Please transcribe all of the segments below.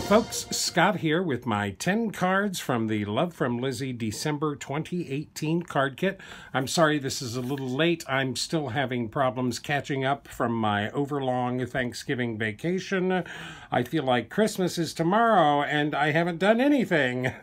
folks, Scott here with my 10 cards from the Love from Lizi December 2018 card kit. I'm sorry this is a little late. I'm still having problems catching up from my overlong Thanksgiving vacation. I feel like Christmas is tomorrow and I haven't done anything.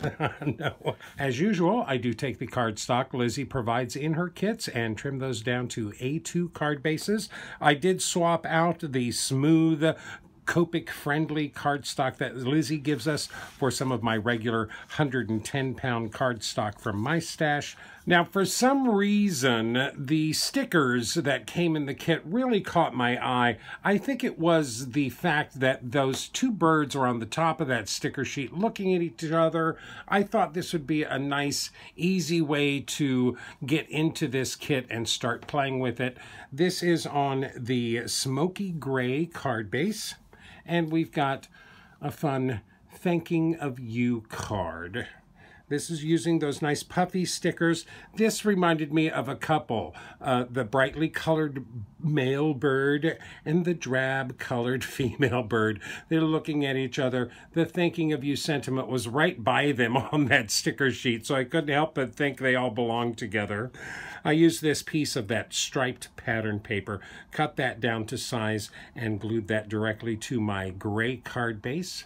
No. As usual, I do take the cardstock Lizi provides in her kits and trim those down to A2 card bases. I did swap out the smooth Copic-friendly cardstock that Lizi gives us for some of my regular 110-pound cardstock from my stash. Now, for some reason, the stickers that came in the kit really caught my eye. I think it was the fact that those two birds are on the top of that sticker sheet looking at each other. I thought this would be a nice, easy way to get into this kit and start playing with it. This is on the smoky gray card base. And we've got a fun thanking of you card. This is using those nice puffy stickers. This reminded me of a couple, the brightly colored male bird and the drab colored female bird. They're looking at each other. The thanking of you sentiment was right by them on that sticker sheet, so I couldn't help but think they all belonged together. I used this piece of that striped pattern paper, cut that down to size, and glued that directly to my gray card base.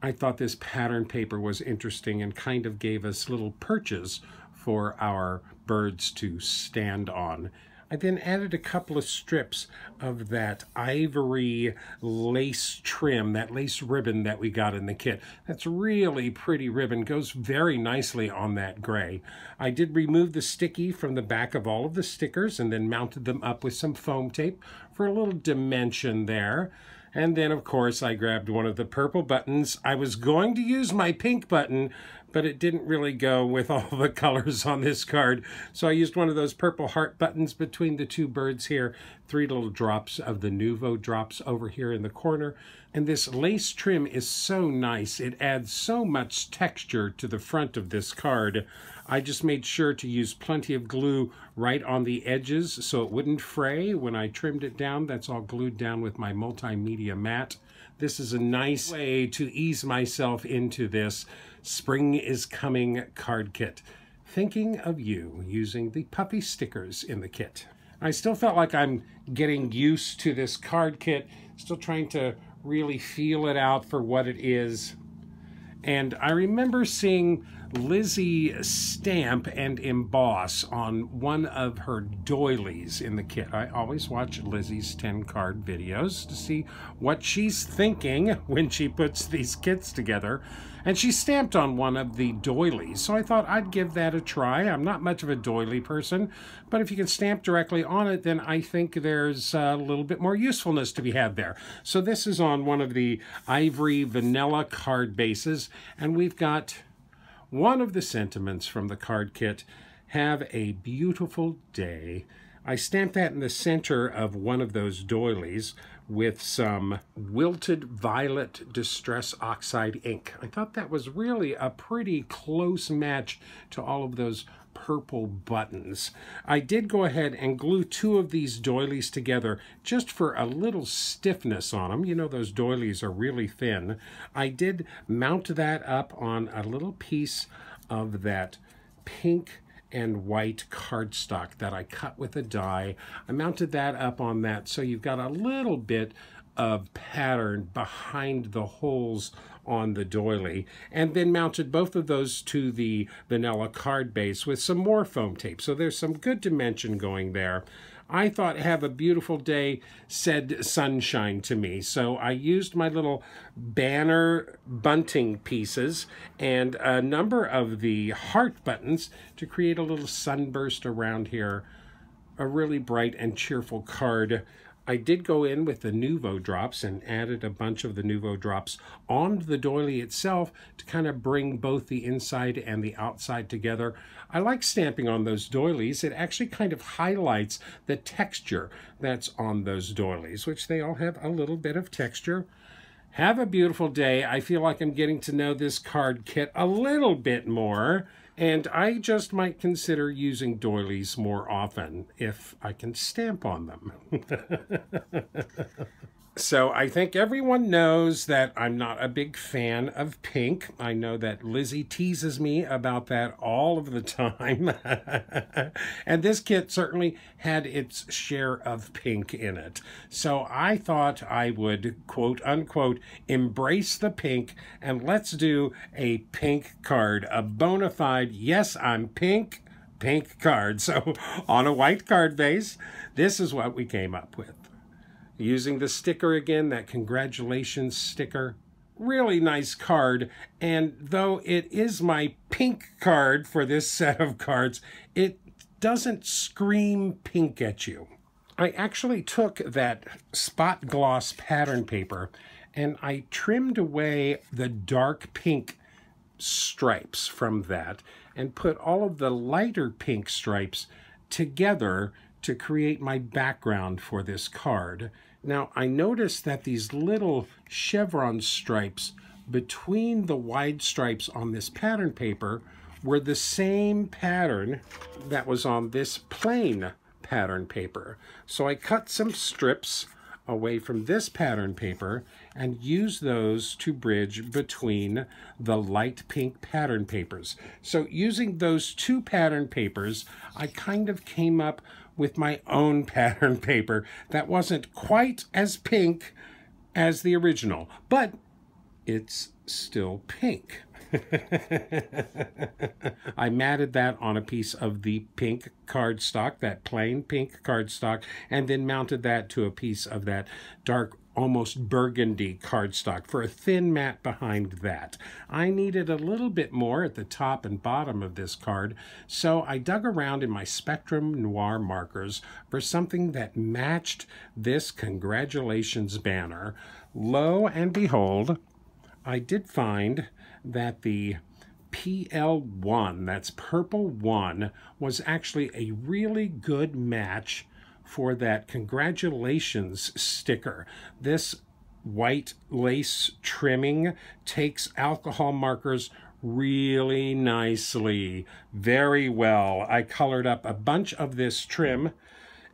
I thought this pattern paper was interesting and kind of gave us little perches for our birds to stand on. I then added a couple of strips of that ivory lace trim, that lace ribbon that we got in the kit. That's really pretty ribbon, goes very nicely on that gray. I did remove the sticky from the back of all of the stickers and then mounted them up with some foam tape for a little dimension there. And then, of course, I grabbed one of the purple buttons. I was going to use my pink button, but it didn't really go with all the colors on this card. So I used one of those purple heart buttons between the two birds here, 3 little drops of the Nuvo drops over here in the corner. And this lace trim is so nice. It adds so much texture to the front of this card. I just made sure to use plenty of glue right on the edges so it wouldn't fray when I trimmed it down. That's all glued down with my multimedia mat. This is a nice way to ease myself into this Spring is Coming card kit. Thinking of you using the puppy stickers in the kit. I still felt like I'm getting used to this card kit, still trying to really feel it out for what it is. And I remember seeing Lizi stamp and emboss on one of her doilies in the kit. I always watch Lizi's 10 card videos to see what she's thinking when she puts these kits together. And she stamped on one of the doilies, so I thought I'd give that a try. I'm not much of a doily person, but if you can stamp directly on it, then I think there's a little bit more usefulness to be had there. So this is on one of the ivory vanilla card bases, and we've got one of the sentiments from the card kit, have a beautiful day. I stamped that in the center of one of those doilies with some wilted violet distress oxide ink. I thought that was really a pretty close match to all of those purple buttons. I did go ahead and glue 2 of these doilies together just for a little stiffness on them. You know, those doilies are really thin. I did mount that up on a little piece of that pink and white cardstock that I cut with a die. I mounted that up on that so you've got a little bit of pattern behind the holes on the doily, and then mounted both of those to the vanilla card base with some more foam tape. So there's some good dimension going there. I thought have a beautiful day said sunshine to me. So I used my little banner bunting pieces and a number of the heart buttons to create a little sunburst around here. A really bright and cheerful card. I did go in with the Nuvo drops and added a bunch of the Nuvo drops on the doily itself to kind of bring both the inside and the outside together. I like stamping on those doilies. It actually kind of highlights the texture that's on those doilies, which they all have a little bit of texture. Have a beautiful day. I feel like I'm getting to know this card kit a little bit more. And I just might consider using doilies more often if I can stamp on them. So I think everyone knows that I'm not a big fan of pink. I know that Lizzie teases me about that all of the time. And this kit certainly had its share of pink in it. So I thought I would, quote unquote, embrace the pink, and let's do a pink card, a bona fide, yes, I'm pink card. So on a white card base, this is what we came up with. Using the sticker again, that congratulations sticker. Really nice card, and though it is my pink card for this set of cards, it doesn't scream pink at you. I actually took that spot gloss pattern paper and I trimmed away the dark pink stripes from that and put all of the lighter pink stripes together to create my background for this card. Now, I noticed that these little chevron stripes between the wide stripes on this pattern paper were the same pattern that was on this plain pattern paper. So I cut some strips away from this pattern paper and used those to bridge between the light pink pattern papers. So using those two pattern papers, I kind of came up with my own pattern paper that wasn't quite as pink as the original, but it's still pink. I matted that on a piece of the pink cardstock, that plain pink cardstock, and then mounted that to a piece of that dark, almost burgundy cardstock for a thin mat behind that. I needed a little bit more at the top and bottom of this card, so I dug around in my Spectrum Noir markers for something that matched this congratulations banner. Lo and behold, I did find that the PL1, that's purple 1, was actually a really good match for that congratulations sticker. This white lace trimming takes alcohol markers really nicely, very well. I colored up a bunch of this trim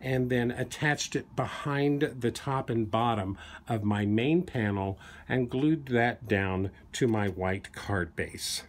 and then attached it behind the top and bottom of my main panel and glued that down to my white card base.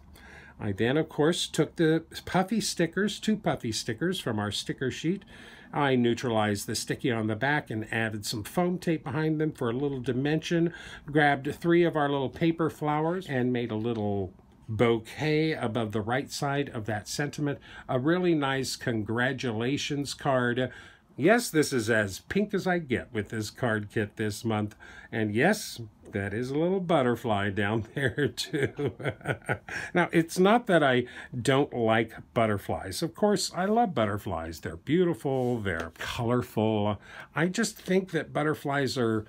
I then, of course, took the puffy stickers, 2 puffy stickers from our sticker sheet. I neutralized the sticky on the back and added some foam tape behind them for a little dimension, grabbed 3 of our little paper flowers and made a little bouquet above the right side of that sentiment. A really nice congratulations card. Yes, this is as pink as I get with this card kit this month. And yes, that is a little butterfly down there too. Now, it's not that I don't like butterflies. Of course, I love butterflies. They're beautiful, they're colorful. I just think that butterflies are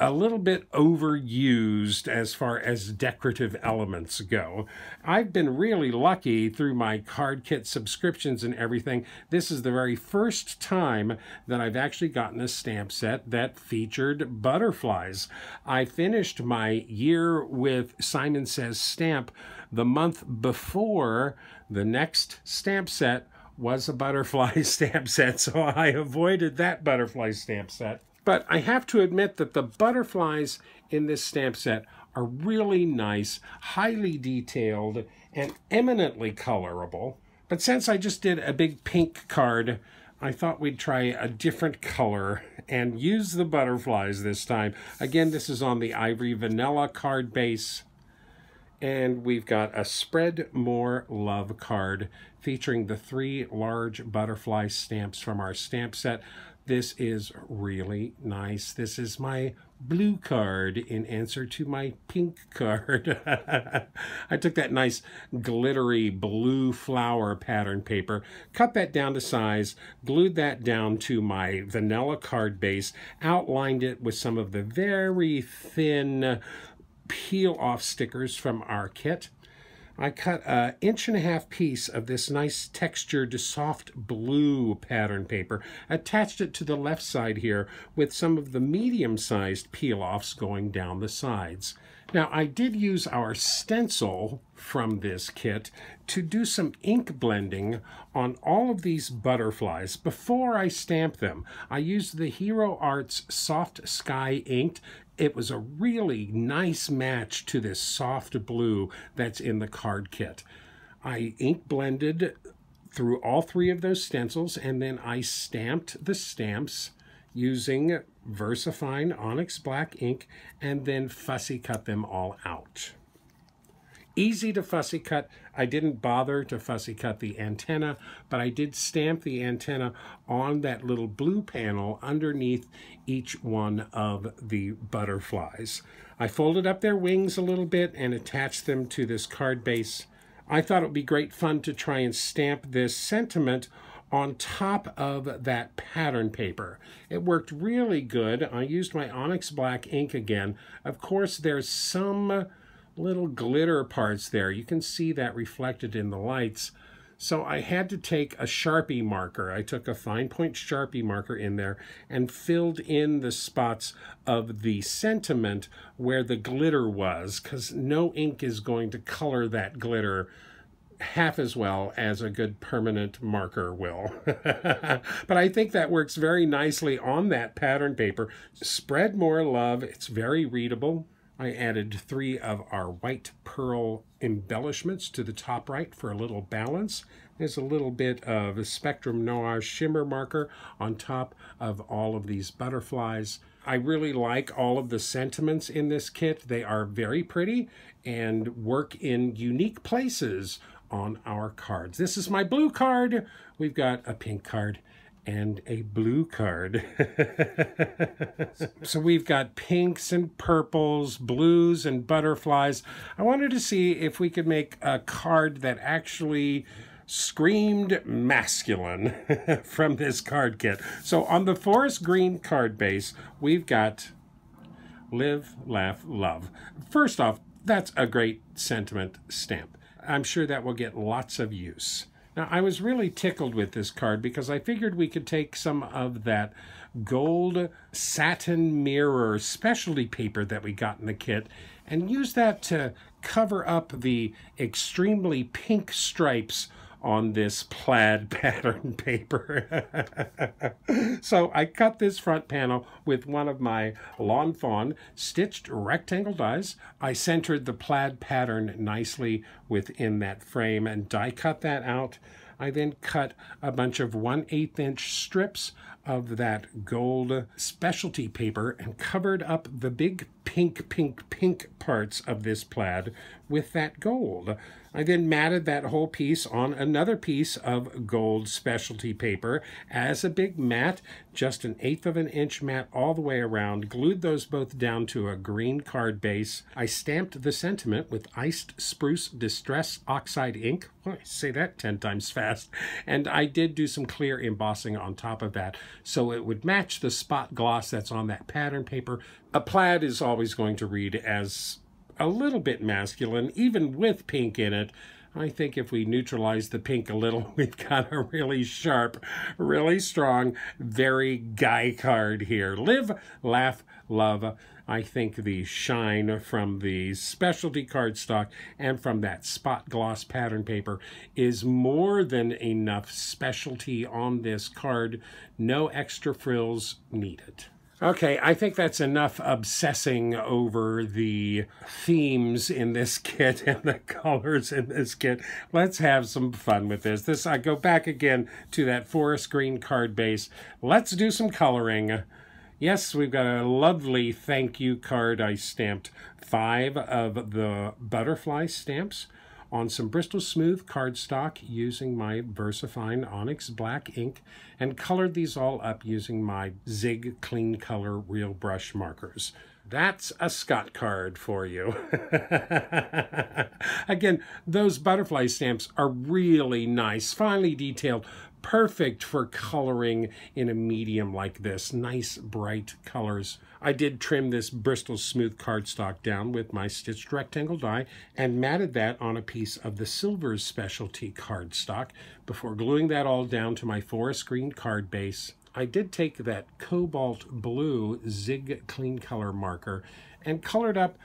a little bit overused as far as decorative elements go. I've been really lucky through my card kit subscriptions and everything. This is the very first time that I've actually gotten a stamp set that featured butterflies. I finished my year with Simon Says Stamp the month before the next stamp set was a butterfly stamp set, so I avoided that butterfly stamp set. But I have to admit that the butterflies in this stamp set are really nice, highly detailed, and eminently colorable. But since I just did a big pink card, I thought we'd try a different color and use the butterflies this time. Again, this is on the Ivory Vanilla card base. And we've got a Spread More Love card featuring the 3 large butterfly stamps from our stamp set. This is really nice. This is my blue card in answer to my pink card. I took that nice glittery blue flower pattern paper, cut that down to size, glued that down to my vanilla card base, outlined it with some of the very thin peel-off stickers from our kit. I cut an 1.5 inch piece of this nice textured soft blue pattern paper, attached it to the left side here with some of the medium-sized peel-offs going down the sides. Now, I did use our stencil from this kit to do some ink blending on all of these butterflies before I stamp them. I used the Hero Arts Soft Sky Inked. It was a really nice match to this soft blue that's in the card kit. I ink blended through all three of those stencils, and then I stamped the stamps using VersaFine Onyx Black ink, and then fussy cut them all out. Easy to fussy cut. I didn't bother to fussy cut the antenna, but I did stamp the antenna on that little blue panel underneath each one of the butterflies. I folded up their wings a little bit and attached them to this card base. I thought it would be great fun to try and stamp this sentiment on top of that pattern paper. It worked really good. I used my Onyx Black ink again. Of course, there's some little glitter parts there. You can see that reflected in the lights. So I had to take a Sharpie marker. I took a fine point Sharpie marker in there and filled in the spots of the sentiment where the glitter was, because no ink is going to color that glitter half as well as a good permanent marker will. But I think that works very nicely on that pattern paper. Spread more love. It's very readable. I added 3 of our white pearl embellishments to the top right for a little balance. There's a little bit of a Spectrum Noir shimmer marker on top of all of these butterflies. I really like all of the sentiments in this kit. They are very pretty and work in unique places on our cards. This is my blue card. We've got a pink card and a blue card. So we've got pinks and purples, blues and butterflies. I wanted to see if we could make a card that actually screamed masculine from this card kit. So on the forest green card base, we've got Live, Laugh, Love. First off, that's a great sentiment stamp. I'm sure that will get lots of use. Now, I was really tickled with this card because I figured we could take some of that gold satin mirror specialty paper that we got in the kit and use that to cover up the extremely pink stripes on this plaid pattern paper. So I cut this front panel with one of my Lawn Fawn stitched rectangle dies. I centered the plaid pattern nicely within that frame and die cut that out. I then cut a bunch of 1/8 inch strips of that gold specialty paper and covered up the big pink parts of this plaid with that gold. I then matted that whole piece on another piece of gold specialty paper as a big mat, just 1/8 of an inch mat all the way around, glued those both down to a green card base. I stamped the sentiment with Iced Spruce Distress Oxide ink. Oh, I say that 10 times fast. And I did do some clear embossing on top of that so it would match the spot gloss that's on that pattern paper. A plaid is always going to read as a little bit masculine, even with pink in it. I think if we neutralize the pink a little, we've got a really sharp, really strong, very guy card here. Live, laugh, love. I think the shine from the specialty cardstock and from that spot gloss pattern paper is more than enough specialty on this card. No extra frills needed. Okay, I think that's enough obsessing over the themes in this kit and the colors in this kit. Let's have some fun with this. I go back again to that forest green card base. Let's do some coloring. Yes, we've got a lovely thank you card. I stamped 5 of the butterfly stamps on some Bristol Smooth cardstock using my VersaFine Onyx Black ink and colored these all up using my Zig Clean Color Real Brush markers. That's a Scott card for you. Again, those butterfly stamps are really nice, finely detailed, perfect for coloring in a medium like this. Nice, bright colors. I did trim this Bristol Smooth cardstock down with my stitched rectangle die and matted that on a piece of the Silver Specialty cardstock before gluing that all down to my forest green card base. I did take that cobalt blue Zig Clean Color marker and colored up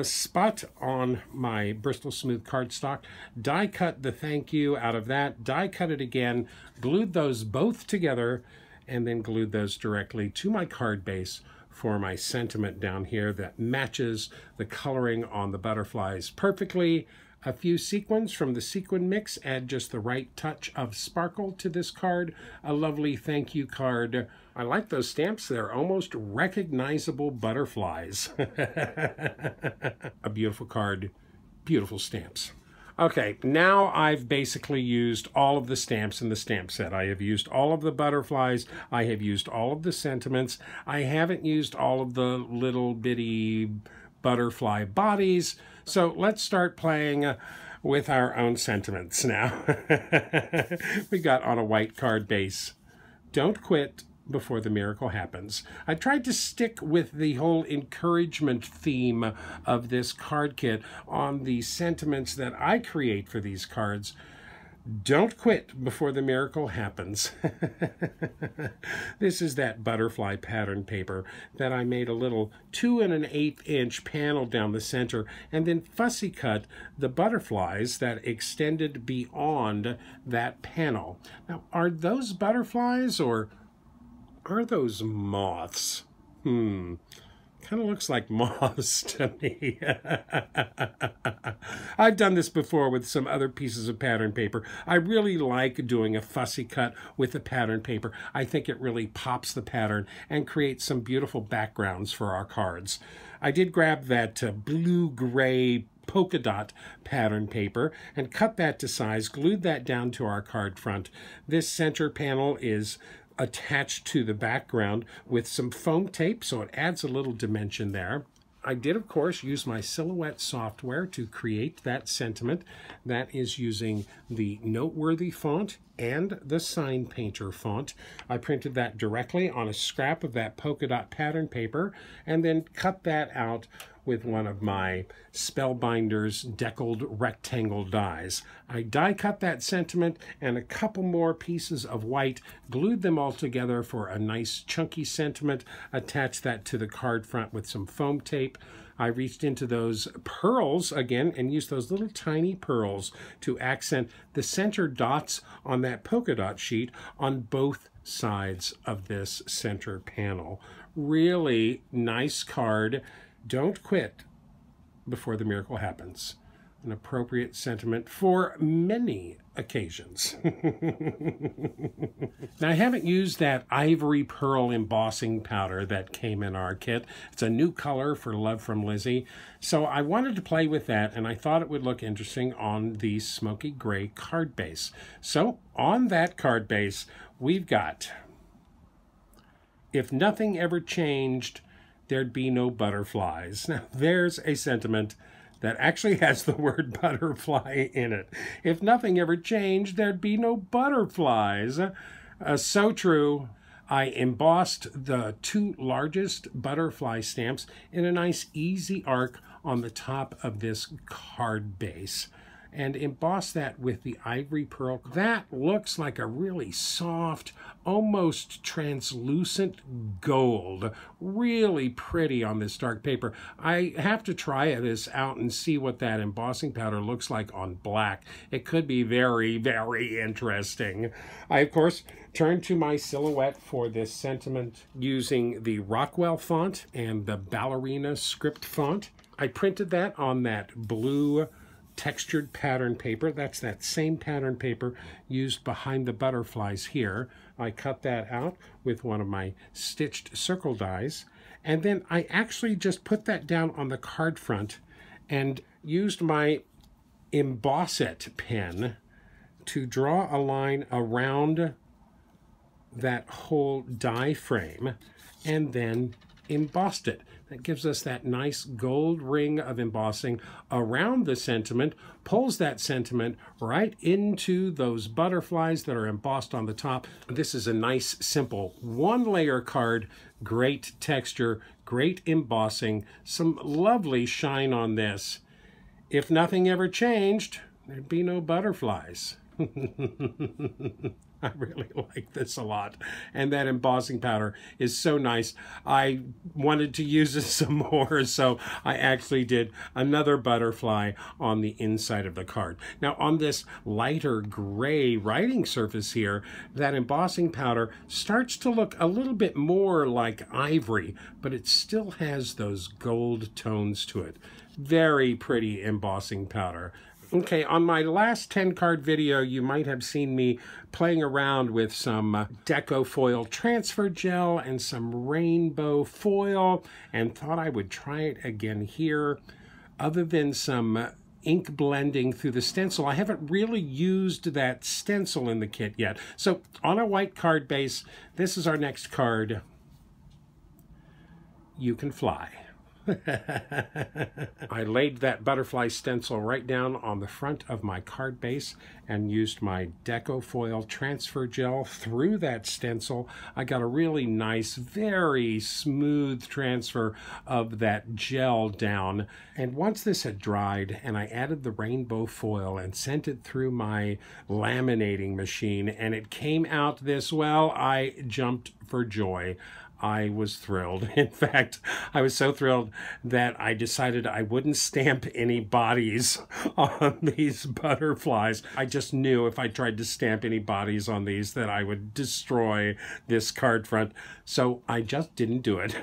spot on my Bristol Smooth cardstock, die cut the thank you out of that, die cut it again, glued those both together, and then glued those directly to my card base for my sentiment down here that matches the coloring on the butterflies perfectly. A few sequins from the sequin mix add just the right touch of sparkle to this card. A lovely thank you card. I like those stamps. They're almost recognizable butterflies. A beautiful card, beautiful stamps. Okay, now I've basically used all of the stamps in the stamp set. I have used all of the butterflies. I have used all of the sentiments. I haven't used all of the little bitty butterfly bodies. So let's start playing with our own sentiments now. We got on a white card base. Don't quit before the miracle happens. I tried to stick with the whole encouragement theme of this card kit on the sentiments that I create for these cards. Don't quit before the miracle happens. This is that butterfly pattern paper that I made a little 2 1/8 inch panel down the center and then fussy cut the butterflies that extended beyond that panel. Now, are those butterflies or are those moths? Kind of looks like moths to me. I've done this before with some other pieces of pattern paper. I really like doing a fussy cut with the pattern paper. I think it really pops the pattern and creates some beautiful backgrounds for our cards. I did grab that blue-gray polka dot pattern paper and cut that to size, glued that down to our card front. This center panel is attached to the background with some foam tape, so it adds a little dimension there. I did, of course, use my Silhouette software to create that sentiment. That is using the Noteworthy font and the Sign Painter font. I printed that directly on a scrap of that polka dot pattern paper and then cut that out with one of my Spellbinder's deckled rectangle dies. I die cut that sentiment and a couple more pieces of white, glued them all together for a nice chunky sentiment, attached that to the card front with some foam tape. I reached into those pearls again and used those little tiny pearls to accent the center dots on that polka dot sheet on both sides of this center panel. Really nice card. Don't quit before the miracle happens. An appropriate sentiment for many occasions. Now, I haven't used that ivory pearl embossing powder that came in our kit. It's a new color for Love from Lizi. So I wanted to play with that, and I thought it would look interesting on the smoky gray card base. So on that card base, we've got, if nothing ever changed, there'd be no butterflies. Now, there's a sentiment that actually has the word butterfly in it. If nothing ever changed, there'd be no butterflies. So true. I embossed the 2 largest butterfly stamps in a nice easy arc on the top of this card base and emboss that with the ivory pearl. That looks like a really soft, almost translucent gold. Really pretty on this dark paper. I have to try this out and see what that embossing powder looks like on black. It could be very, very interesting. I, of course, turned to my Silhouette for this sentiment using the Rockwell font and the Ballerina script font. I printed that on that blue textured pattern paper. That's that same pattern paper used behind the butterflies here. I cut that out with one of my stitched circle dies, and then I actually just put that down on the card front and used my Emboss It pen to draw a line around that whole die frame and then embossed it. That gives us that nice gold ring of embossing around the sentiment, pulls that sentiment right into those butterflies that are embossed on the top. This is a nice, simple 1-layer card, great texture, great embossing, some lovely shine on this. If nothing ever changed, there'd be no butterflies. I really like this a lot. And that embossing powder is so nice. I wanted to use it some more, so I actually did another butterfly on the inside of the card. Now on this lighter gray writing surface here, that embossing powder starts to look a little bit more like ivory, but it still has those gold tones to it. Very pretty embossing powder. Okay, on my last 10 card video, you might have seen me playing around with some deco foil transfer gel and some rainbow foil, and thought I would try it again here. Other than some ink blending through the stencil, I haven't really used that stencil in the kit yet. So on a white card base, this is our next card. You Can Fly. I laid that butterfly stencil right down on the front of my card base and used my deco foil transfer gel through that stencil. I got a really nice, very smooth transfer of that gel down. And once this had dried and I added the rainbow foil and sent it through my laminating machine and it came out this well, I jumped for joy. I was thrilled. In fact, I was so thrilled that I decided I wouldn't stamp any bodies on these butterflies. I just knew if I tried to stamp any bodies on these that I would destroy this card front. So I just didn't do it.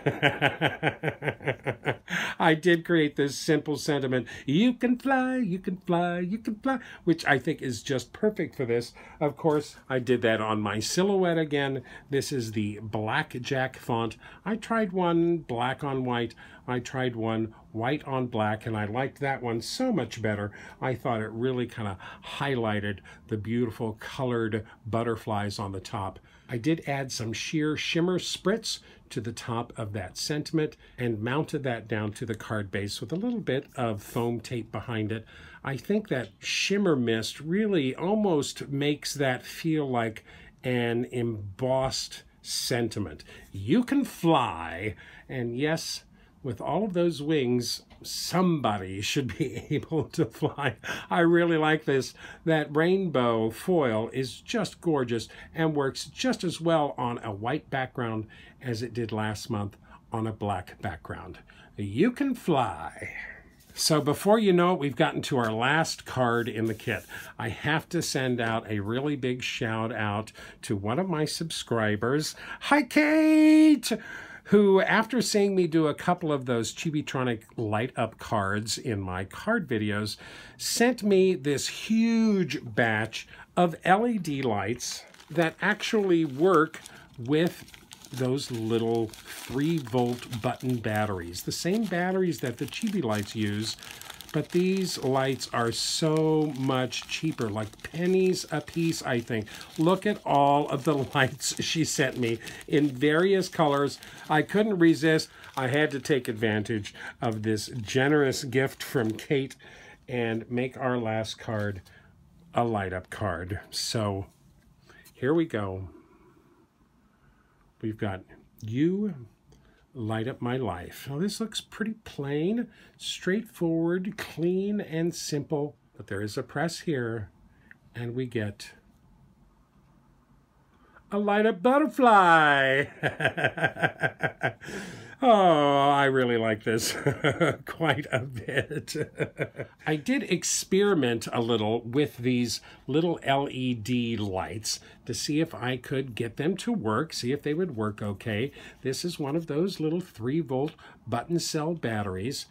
I did create this simple sentiment, you can fly, you can fly, you can fly, which I think is just perfect for this. Of course, I did that on my silhouette again. This is the Blackjack font. I tried one black on white. I tried one white on black, and I liked that one so much better. I thought it really kind of highlighted the beautiful colored butterflies on the top. I did add some sheer shimmer spritz to the top of that sentiment and mounted that down to the card base with a little bit of foam tape behind it. I think that shimmer mist really almost makes that feel like an embossed sentiment. You can fly, and yes, with all of those wings, somebody should be able to fly. I really like this. That rainbow foil is just gorgeous and works just as well on a white background as it did last month on a black background. You can fly. So before you know it, we've gotten to our last card in the kit. I have to send out a really big shout out to one of my subscribers. Hi, Kate! Who, after seeing me do a couple of those Chibitronic light up cards in my card videos, sent me this huge batch of LED lights that actually work with those little 3-volt button batteries. The same batteries that the Chibi lights use, but these lights are so much cheaper, like pennies a piece, I think. Look at all of the lights she sent me in various colors. I couldn't resist. I had to take advantage of this generous gift from Kate and make our last card a light-up card. So here we go. We've got You Light Up My Life. Now this looks pretty plain, straightforward, clean, and simple. But there is a press here, and we get a light-up butterfly. Oh, I really like this quite a bit. I did experiment a little with these little LED lights to see if I could get them to work, see if they would work okay. This is one of those little 3-volt button cell batteries.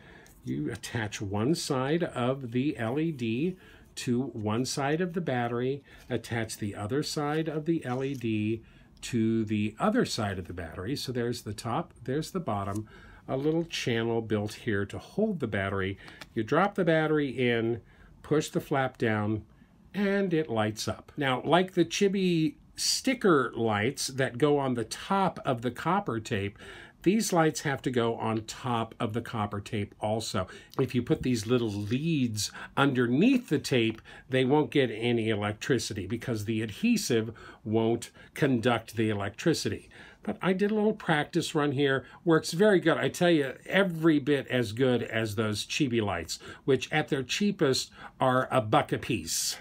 You attach one side of the LED to one side of the battery, attach the other side of the LED to the other side of the battery. So there's the top, there's the bottom, a little channel built here to hold the battery. You drop the battery in, push the flap down, and it lights up. Now, like the Chibi sticker lights that go on the top of the copper tape, these lights have to go on top of the copper tape also. If you put these little leads underneath the tape, they won't get any electricity because the adhesive won't conduct the electricity. But I did a little practice run here. Works very good. I tell you, every bit as good as those chibi lights, which at their cheapest are $1 a piece.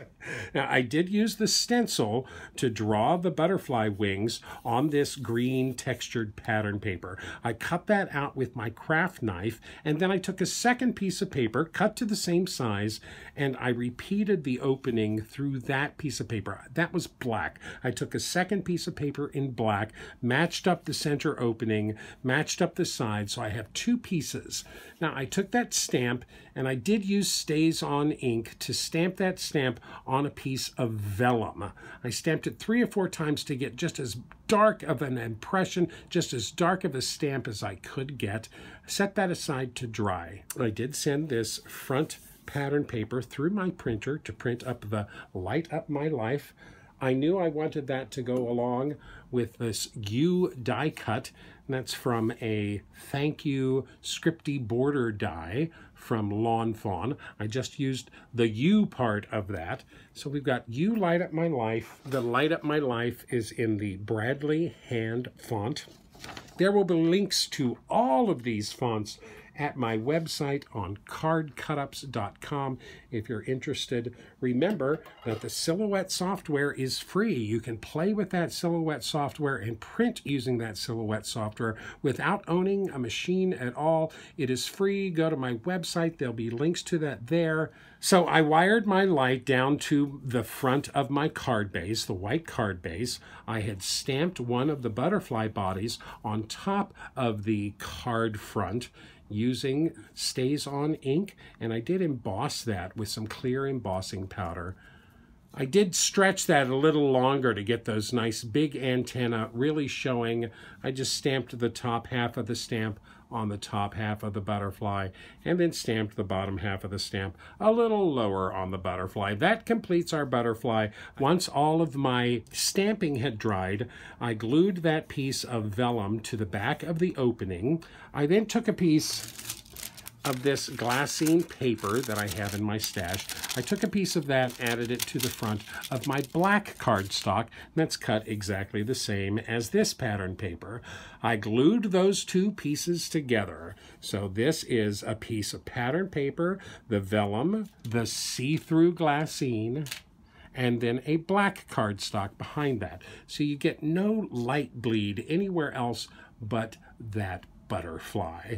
Now, I did use the stencil to draw the butterfly wings on this green textured pattern paper. I cut that out with my craft knife, and then I took a second piece of paper, cut to the same size, and I repeated the opening through that piece of paper. That was black. I took a second piece of paper in black, matched up the center opening, matched up the side, so I have 2 pieces. Now, I took that stamp, and I did use Stays On ink to stamp that stamp on a piece of vellum. I stamped it 3 or 4 times to get just as dark of an impression, just as dark of a stamp as I could get. Set that aside to dry. I did send this front pattern paper through my printer to print up the Light Up My Life. I knew I wanted that to go along with this U die cut, and that's from a Thank You Scripty border die from Lawn Fawn. I just used the U part of that. So we've got You Light Up My Life. The Light Up My Life is in the Bradley hand font. There will be links to all of these fonts at my website on CardCutups.com if you're interested. Remember that the Silhouette software is free. You can play with that Silhouette software and print using that Silhouette software without owning a machine at all. It is free. Go to my website. There'll be links to that there. So I wired my light down to the front of my card base, the white card base. I had stamped one of the butterfly bodies on top of the card front using Stays On ink, and I did emboss that with some clear embossing powder. I did stretch that a little longer to get those nice big antennae really showing. I just stamped the top half of the stamp on the top half of the butterfly, and then stamped the bottom half of the stamp a little lower on the butterfly. That completes our butterfly. Once all of my stamping had dried, I glued that piece of vellum to the back of the opening. I then took a piece of this glassine paper that I have in my stash. I took a piece of that, added it to the front of my black cardstock, and that's cut exactly the same as this pattern paper. I glued those 2 pieces together. So this is a piece of pattern paper, the vellum, the see-through glassine, and then a black cardstock behind that. So you get no light bleed anywhere else but that butterfly.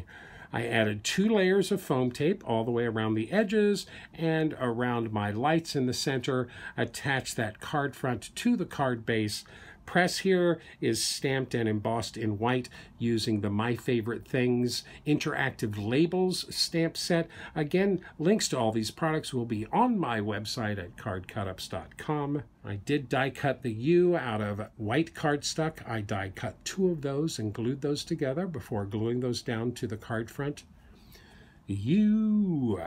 I added 2 layers of foam tape all the way around the edges and around my lights in the center. Attached that card front to the card base. Press here is stamped and embossed in white using the My Favorite Things interactive labels stamp set. Again, links to all these products will be on my website at CardCutups.com. I did die cut the U out of white cardstock. I die cut 2 of those and glued those together before gluing those down to the card front. You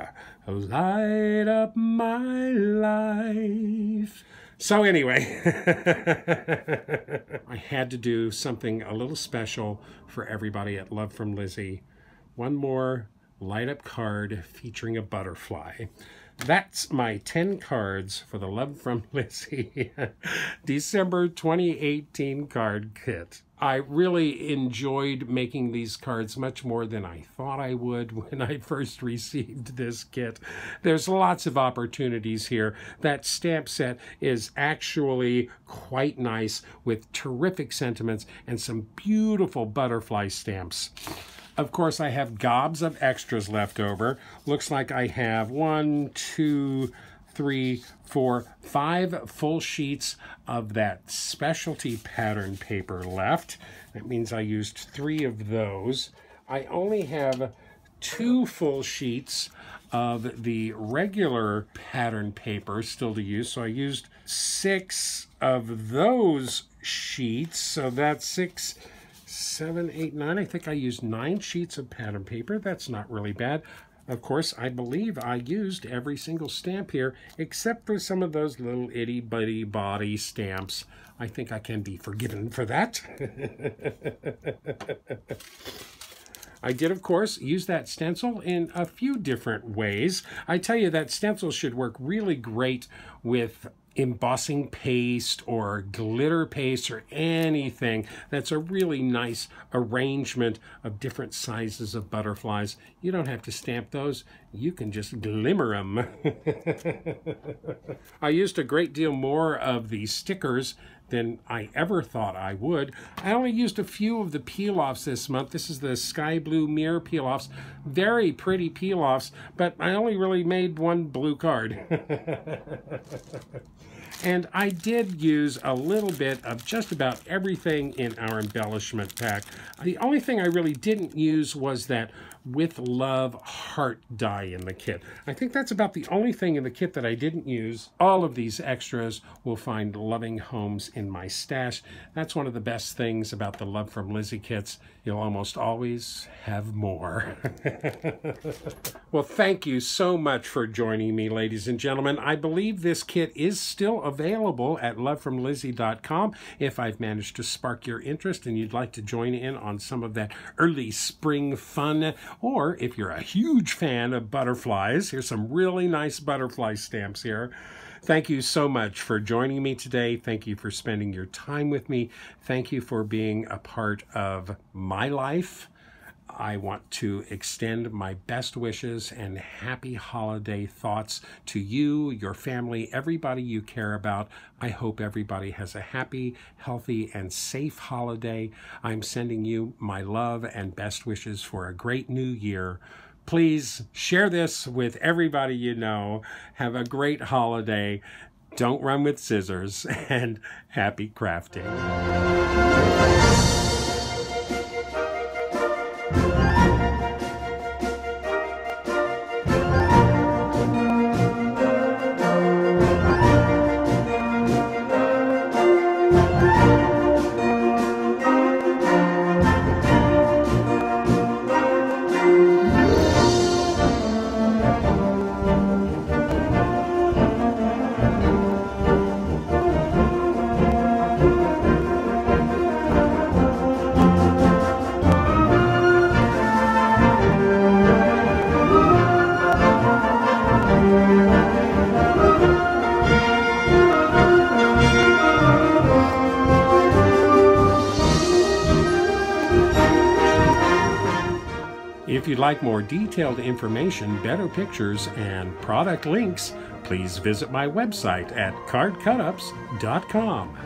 light up my life. So anyway, I had to do something a little special for everybody at Love from Lizi. One more light up card featuring a butterfly. That's my 10 cards for the Love from Lizi December 2018 card kit. I really enjoyed making these cards much more than I thought I would when I first received this kit. There's lots of opportunities here. That stamp set is actually quite nice with terrific sentiments and some beautiful butterfly stamps. Of course, I have gobs of extras left over. Looks like I have 1, 2, 3, 4, 5 full sheets of that specialty pattern paper left. That means I used 3 of those. I only have 2 full sheets of the regular pattern paper still to use, so I used 6 of those sheets. So that's 6, 7, 8, 9. I think I used 9 sheets of pattern paper. That's not really bad. Of course, I believe I used every single stamp here, except for some of those little itty-bitty body stamps. I think I can be forgiven for that. I did, of course, use that stencil in a few different ways. I tell you, that stencil should work really great with embossing paste or glitter paste or anything that's a really nice arrangement of different sizes of butterflies. You don't have to stamp those. You can just glimmer them. I used a great deal more of the stickers than I ever thought I would. I only used a few of the peel-offs this month. This is the Sky Blue Mirror peel-offs. Very pretty peel-offs, but I only really made one blue card. And I did use a little bit of just about everything in our embellishment pack. The only thing I really didn't use was that With Love heart die in the kit. I think that's about the only thing in the kit that I didn't use. All of these extras will find loving homes in my stash. That's one of the best things about the Love from Lizi kits. You'll almost always have more. Well, thank you so much for joining me, ladies and gentlemen. I believe this kit is still available at lovefromlizi.com. If I've managed to spark your interest and you'd like to join in on some of that early spring fun, or if you're a huge fan of butterflies, here's some really nice butterfly stamps here. Thank you so much for joining me today. Thank you for spending your time with me. Thank you for being a part of my life. I want to extend my best wishes and happy holiday thoughts to you, your family, everybody you care about. I hope everybody has a happy, healthy, and safe holiday. I'm sending you my love and best wishes for a great new year. Please share this with everybody you know. Have a great holiday. Don't run with scissors, and happy crafting. If you'd like more detailed information, better pictures, and product links, please visit my website at CardCutups.com.